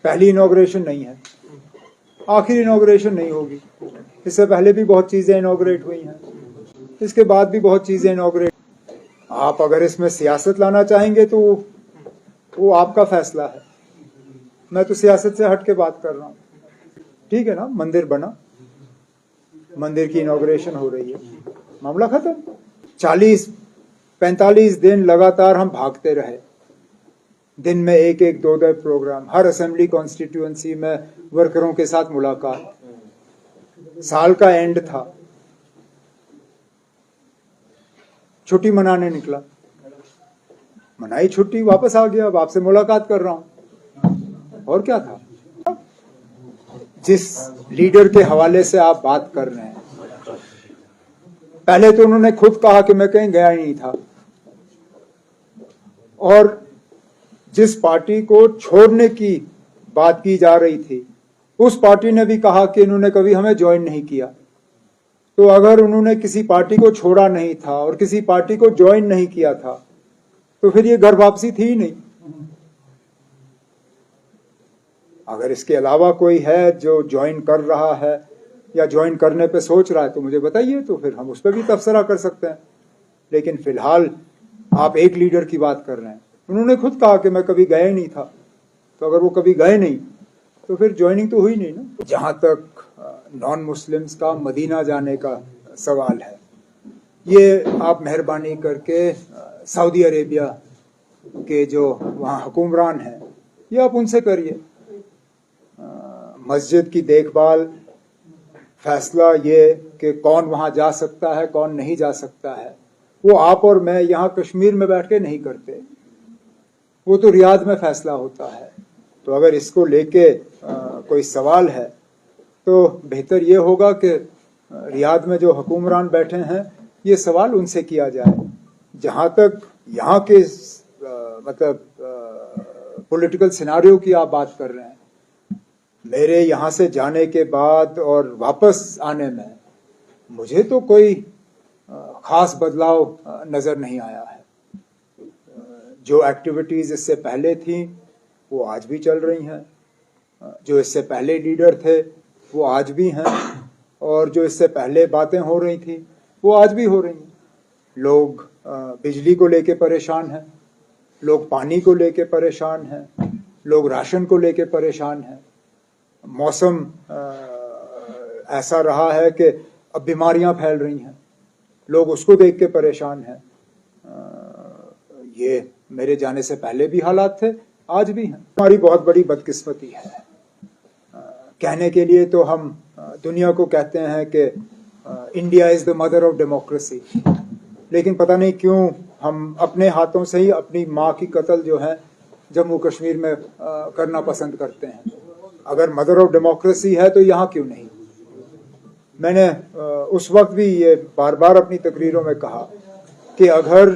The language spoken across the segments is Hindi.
पहली इनॉग्रेशन नहीं है, आखिरी इनॉग्रेशन नहीं होगी। इससे पहले भी बहुत चीजें इनॉग्रेट हुई हैं, इसके बाद भी बहुत चीजें इनॉग्रेट। आप अगर इसमें सियासत लाना चाहेंगे तो वो आपका फैसला है। मैं तो सियासत से हट के बात कर रहा हूँ। ठीक है ना, मंदिर बना, मंदिर की इनॉग्रेशन हो रही है, मामला खत्म। 40-45 दिन लगातार हम भागते रहे, दिन में एक एक दो दो प्रोग्राम, हर असेंबली कॉन्स्टिट्यूएंसी में वर्करों के साथ मुलाकात। साल का एंड था, छुट्टी मनाने निकला, मनाई छुट्टी, वापस आ गया, अब आपसे मुलाकात कर रहा हूं। और क्या था? जिस लीडर के हवाले से आप बात कर रहे हैं, पहले तो उन्होंने खुद कहा कि मैं कहीं गया ही नहीं था, और जिस पार्टी को छोड़ने की बात की जा रही थी उस पार्टी ने भी कहा कि इन्होंने कभी हमें ज्वाइन नहीं किया। तो अगर उन्होंने किसी पार्टी को छोड़ा नहीं था और किसी पार्टी को ज्वाइन नहीं किया था तो फिर ये घर वापसी थी ही नहीं। अगर इसके अलावा कोई है जो ज्वाइन कर रहा है या ज्वाइन करने पे सोच रहा है तो मुझे बताइए, तो फिर हम उस पर भी तबसरा कर सकते हैं। लेकिन फिलहाल आप एक लीडर की बात कर रहे हैं, उन्होंने खुद कहा कि मैं कभी गया ही नहीं था। तो अगर वो कभी गए नहीं तो फिर ज्वाइनिंग तो हुई नहीं ना। जहां तक नॉन मुस्लिम्स का मदीना जाने का सवाल है, ये आप मेहरबानी करके सऊदी अरेबिया के जो वहाँ हुक्मरान हैं, ये आप उनसे करिए। मस्जिद की देखभाल, फैसला ये कि कौन वहाँ जा सकता है कौन नहीं जा सकता है, वो आप और मैं यहाँ कश्मीर में बैठ के नहीं करते, वो तो रियाद में फैसला होता है। तो अगर इसको लेके कोई सवाल है तो बेहतर ये होगा कि रियाद में जो हुक्मरान बैठे हैं ये सवाल उनसे किया जाए। जहाँ तक यहाँ के पॉलिटिकल सिनारियो की आप बात कर रहे हैं, मेरे यहाँ से जाने के बाद और वापस आने में मुझे तो कोई खास बदलाव नजर नहीं आया है। जो एक्टिविटीज इससे पहले थी वो आज भी चल रही हैं, जो इससे पहले लीडर थे वो आज भी हैं, और जो इससे पहले बातें हो रही थी वो आज भी हो रही हैं। लोग बिजली को लेके परेशान हैं, लोग पानी को लेके परेशान हैं, लोग राशन को लेके परेशान हैं। मौसम ऐसा रहा है कि अब बीमारियां फैल रही हैं, लोग उसको देख के परेशान हैं। ये मेरे जाने से पहले भी हालात थे, आज भी हैं। हमारी बहुत बड़ी बदकिस्मती है। कहने के लिए तो हम दुनिया को कहते हैं कि India is the mother of democracy, लेकिन पता नहीं क्यों हम अपने हाथों से ही अपनी माँ की कत्ल जो है जम्मू कश्मीर में करना पसंद करते हैं। अगर मदर ऑफ डेमोक्रेसी है तो यहाँ क्यों नहीं? मैंने उस वक्त भी ये बार बार अपनी तकरीरों में कहा कि अगर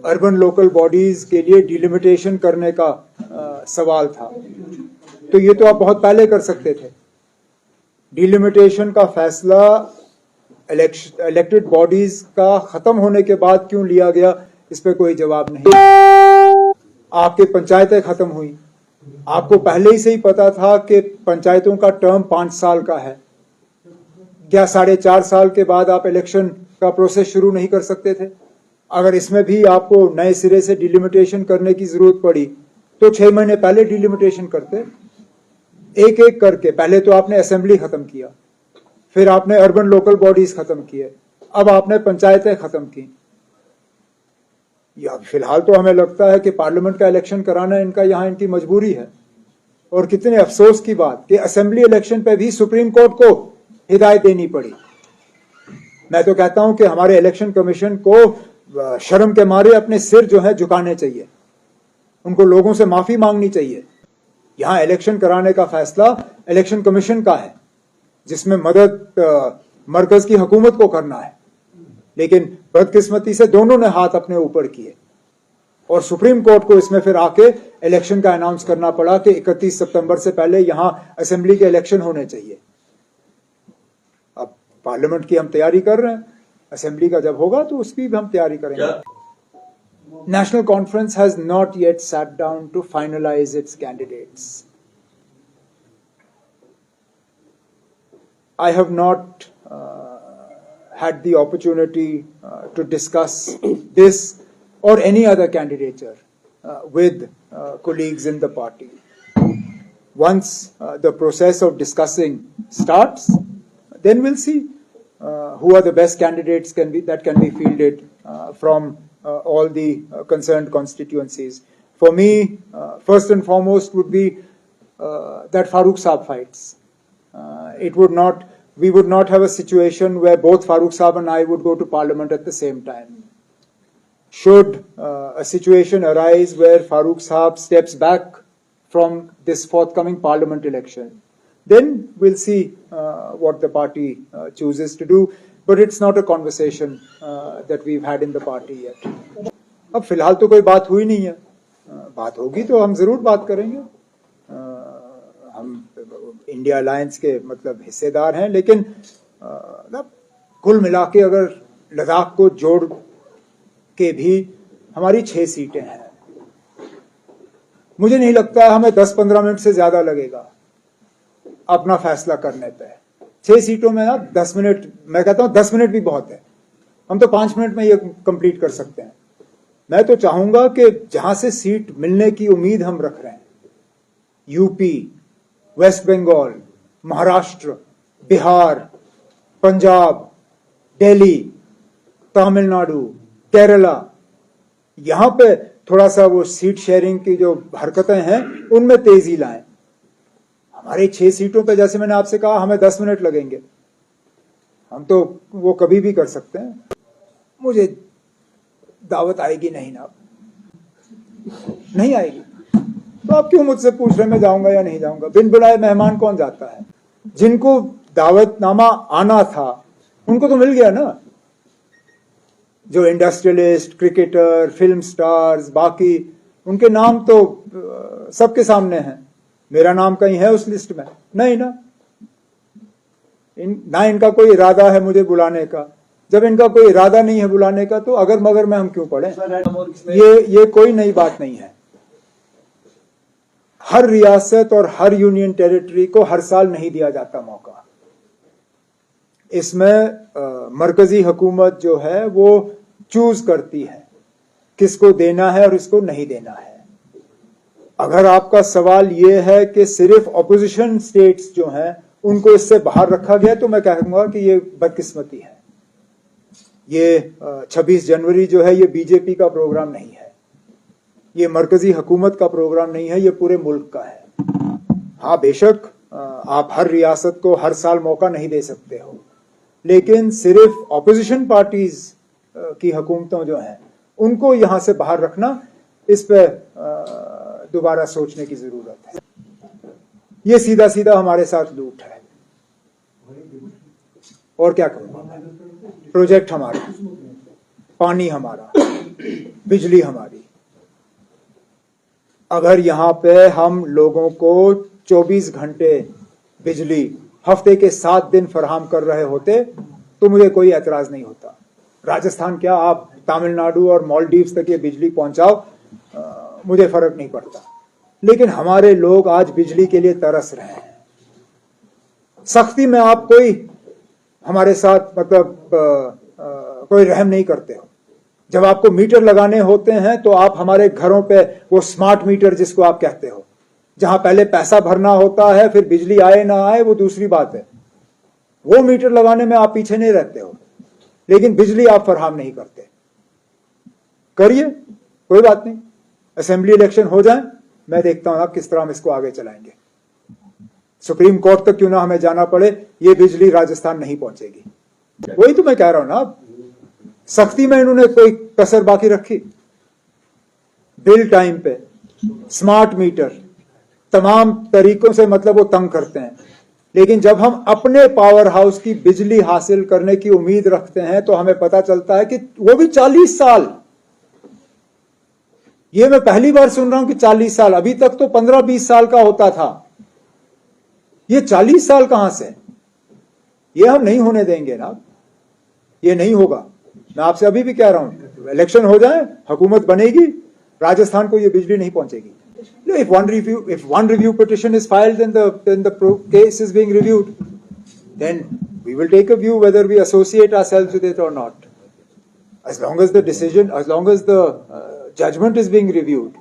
अर्बन लोकल बॉडीज के लिए डिलिमिटेशन करने का सवाल था तो ये तो आप बहुत पहले कर सकते थे। डिलिमिटेशन का फैसला इलेक्टेड बॉडीज का खत्म होने के बाद क्यों लिया गया, इस पे कोई जवाब नहीं। आपके पंचायतें खत्म हुई, आपको पहले ही से ही पता था कि पंचायतों का टर्म 5 साल का है। क्या 4.5 साल के बाद आप इलेक्शन का प्रोसेस शुरू नहीं कर सकते थे? अगर इसमें भी आपको नए सिरे से डिलिमिटेशन करने की जरूरत पड़ी तो 6 महीने पहले डिलिमिटेशन करते, एक एक करके। पहले तो आपने असेंबली खत्म किया, फिर आपने अर्बन लोकल बॉडीज खत्म किए, अब आपने पंचायतें खत्म की। या फिलहाल तो हमें लगता है कि पार्लियामेंट का इलेक्शन कराना इनका यहाँ इनकी मजबूरी है। और कितने अफसोस की बात कि असेंबली इलेक्शन पे भी सुप्रीम कोर्ट को हिदायत देनी पड़ी। मैं तो कहता हूं कि हमारे इलेक्शन कमीशन को शर्म के मारे अपने सिर जो है झुकाने चाहिए, उनको लोगों से माफी मांगनी चाहिए। यहां इलेक्शन कराने का फैसला इलेक्शन कमीशन का है, जिसमें मदद मरकज की हुकूमत को करना है, लेकिन बदकिस्मती से दोनों ने हाथ अपने ऊपर किए और सुप्रीम कोर्ट को इसमें फिर आके इलेक्शन का अनाउंस करना पड़ा कि 31 सितंबर से पहले यहां असेंबली के इलेक्शन होने चाहिए। अब पार्लियामेंट की हम तैयारी कर रहे हैं, असेंबली का जब होगा तो उसकी भी हम तैयारी करेंगे। National Conference has not yet sat down to finalize its candidates. I have not had the opportunity to discuss this or any other candidature with colleagues in the party. Once the process of discussing starts, then we'll see who are the best candidates that can be fielded from all the concerned constituencies. For me, first and foremost would be that Farooq Saab fights. We would not have a situation where both Farooq Saab and I would go to Parliament at the same time. Should a situation arise where Farooq Saab steps back from this forthcoming Parliament election, then we'll see what the party chooses to do. But it's not a conversation that we've had in the party yet. अब फिलहाल तो कोई बात हुई नहीं है, बात होगी तो हम जरूर बात करेंगे. हम इंडिया अलायंस के मतलब हिस्सेदार हैं, लेकिन कुल मिला के अगर लद्दाख को जोड़ के भी हमारी 6 सीटें हैं. मुझे नहीं लगता हमें 10-15 मिनट से ज्यादा लगेगा अपना फैसला करने पे. 6 सीटों में ना 10 मिनट, मैं कहता हूं 10 मिनट भी बहुत है. हम तो 5 मिनट में ये कंप्लीट कर सकते हैं. मैं तो चाहूंगा कि जहां से सीट मिलने की उम्मीद हम रख रहे हैं, यूपी, वेस्ट बंगाल, महाराष्ट्र, बिहार, पंजाब, दिल्ली, तमिलनाडु, केरला, यहां पे थोड़ा सा वो सीट शेयरिंग की जो हरकतें हैं उनमें तेजी लाएं. हमारे 6 सीटों पे जैसे मैंने आपसे कहा हमें 10 मिनट लगेंगे. हम तो वो कभी भी कर सकते हैं. मुझे दावत आएगी नहीं ना, नहीं आएगी तो आप क्यों मुझसे पूछ रहे मैं जाऊंगा या नहीं जाऊंगा? बिन बुलाए मेहमान कौन जाता है? जिनको दावतनामा आना था उनको तो मिल गया ना. जो इंडस्ट्रियलिस्ट, क्रिकेटर, फिल्म स्टार्स, बाकी उनके नाम तो सबके सामने हैं. मेरा नाम कहीं है उस लिस्ट में? नहीं ना. ना इनका कोई इरादा है मुझे बुलाने का. जब इनका कोई इरादा नहीं है बुलाने का तो अगर मगर में हम क्यों पड़े? ये कोई नई बात नहीं है. हर रियासत और हर यूनियन टेरिटरी को हर साल नहीं दिया जाता मौका. इसमें मरकजी हुकूमत जो है वो चूज करती है किसको देना है और इसको नहीं देना है. अगर आपका सवाल ये है कि सिर्फ ऑपोजिशन स्टेट्स जो हैं उनको इससे बाहर रखा गया तो मैं कहूंगा कि ये बदकिस्मती है. ये 26 जनवरी जो है ये बीजेपी का प्रोग्राम नहीं है, ये मरकजी हुकूमत का प्रोग्राम नहीं है, ये पूरे मुल्क का है. हाँ बेशक आप हर रियासत को हर साल मौका नहीं दे सकते हो, लेकिन सिर्फ ऑपोजिशन पार्टीज की हुकूमतों जो हैं उनको यहां से बाहर रखना, इस पे दोबारा सोचने की जरूरत है. ये सीधा सीधा हमारे साथ लूट है. और क्या करूंगा मैं? प्रोजेक्ट हमारा, पानी हमारा, बिजली हमारी. अगर यहां पे हम लोगों को 24 घंटे बिजली हफ्ते के 7 दिन फराहम कर रहे होते तो मुझे कोई एतराज नहीं होता. राजस्थान क्या, आप तमिलनाडु और मालदीव्स तक ये बिजली पहुंचाओ, मुझे फर्क नहीं पड़ता. लेकिन हमारे लोग आज बिजली के लिए तरस रहे हैं. सख्ती में आप कोई हमारे साथ मतलब कोई रहम नहीं करते हो. जब आपको मीटर लगाने होते हैं तो आप हमारे घरों पे वो स्मार्ट मीटर जिसको आप कहते हो, जहां पहले पैसा भरना होता है फिर बिजली आए ना आए वो दूसरी बात है, वो मीटर लगाने में आप पीछे नहीं रहते हो, लेकिन बिजली आप फराहम नहीं करते. करिए, कोई बात नहीं. असेंबली इलेक्शन हो जाए, मैं देखता हूं आप किस तरह हम इसको आगे चलाएंगे. सुप्रीम कोर्ट तक क्यों ना हमें जाना पड़े, ये बिजली राजस्थान नहीं पहुंचेगी. वही तो मैं कह रहा हूं ना. सख्ती में इन्होंने कोई कसर बाकी रखी? बिल टाइम पे, स्मार्ट मीटर, तमाम तरीकों से मतलब वो तंग करते हैं. लेकिन जब हम अपने पावर हाउस की बिजली हासिल करने की उम्मीद रखते हैं तो हमें पता चलता है कि वो भी 40 साल. ये मैं पहली बार सुन रहा हूं कि 40 साल. अभी तक तो 15-20 साल का होता था. ये 40 साल कहां से? ये हम नहीं होने देंगे ना. ये नहीं होगा. मैं आपसे अभी भी कह रहा हूं, इलेक्शन हो जाए, हुकूमत बनेगी, राजस्थान को ये बिजली नहीं पहुंचेगी. If one review petition is filed, then the case is being reviewed. Then we will take a view whether we associate ourselves with it or not. As long as the judgment is being reviewed,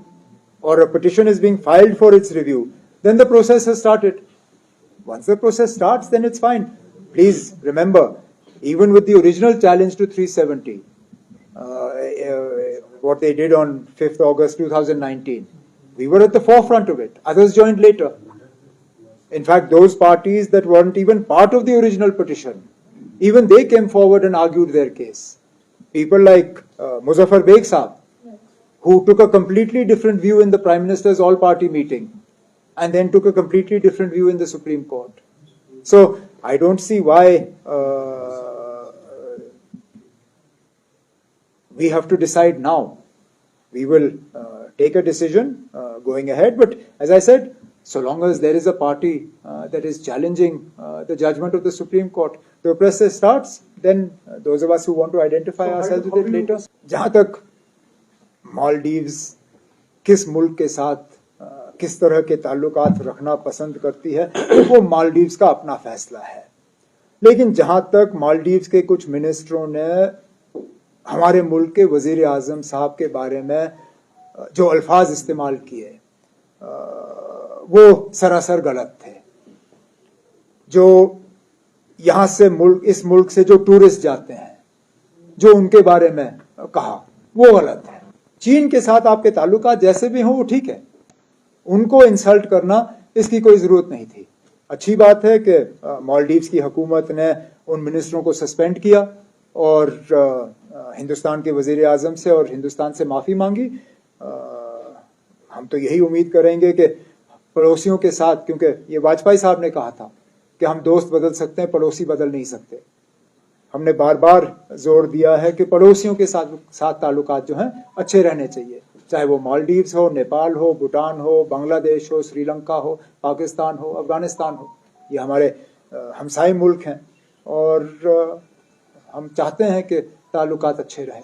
or a petition is being filed for its review, then the process has started. Once the process starts, then it's fine. Please remember, even with the original challenge to 370, what they did on 5th August 2019, we were at the forefront of it. Others joined later. In fact, those parties that weren't even part of the original petition, even they came forward and argued their case. People like Muzaffar Beg Saab, who took a completely different view in the Prime Minister's all-party meeting, and then took a completely different view in the Supreme Court. So, I don't see why we have to decide now. We will take a decision going ahead, but as I said, so long as there is a party that is challenging the judgment of the Supreme Court, the process starts, then those of us who want to identify ourselves with it later. जहाँ तक मालदीव्स किस मुल्क के साथ किस तरह के ताल्लुकात रखना पसंद करती है, वो मालदीव्स का अपना फैसला है. लेकिन जहाँ तक मालदीव्स के कुछ मिनिस्टरों ने हमारे मुल्क के वजीर आजम साहब के बारे में जो अल्फाज इस्तेमाल किए, वो सरासर गलत थे. जो यहाँ से इस मुल्क से जो टूरिस्ट जाते हैं, जो उनके बारे में कहा, वो गलत है. चीन के साथ आपके ताल्लुकात जैसे भी हों वो ठीक है, उनको इंसल्ट करना इसकी कोई जरूरत नहीं थी. अच्छी बात है कि मालदीव्स की हुकूमत ने उन मिनिस्टरों को सस्पेंड किया और हिंदुस्तान के वजीर आजम से और हिंदुस्तान से माफी मांगी. हम तो यही उम्मीद करेंगे कि पड़ोसियों के साथ, क्योंकि ये वाजपेयी साहब ने कहा था कि हम दोस्त बदल सकते हैं, पड़ोसी बदल नहीं सकते. हमने बार बार जोर दिया है कि पड़ोसियों के साथ ताल्लुकात जो हैं अच्छे रहने चाहिए, चाहे वो मालदीव्स हो, नेपाल हो, भूटान हो, बांग्लादेश हो, श्रीलंका हो, पाकिस्तान हो, अफगानिस्तान हो. ये हमारे हमसाई मुल्क हैं और हम चाहते हैं कि ताल्लुकात अच्छे रहें.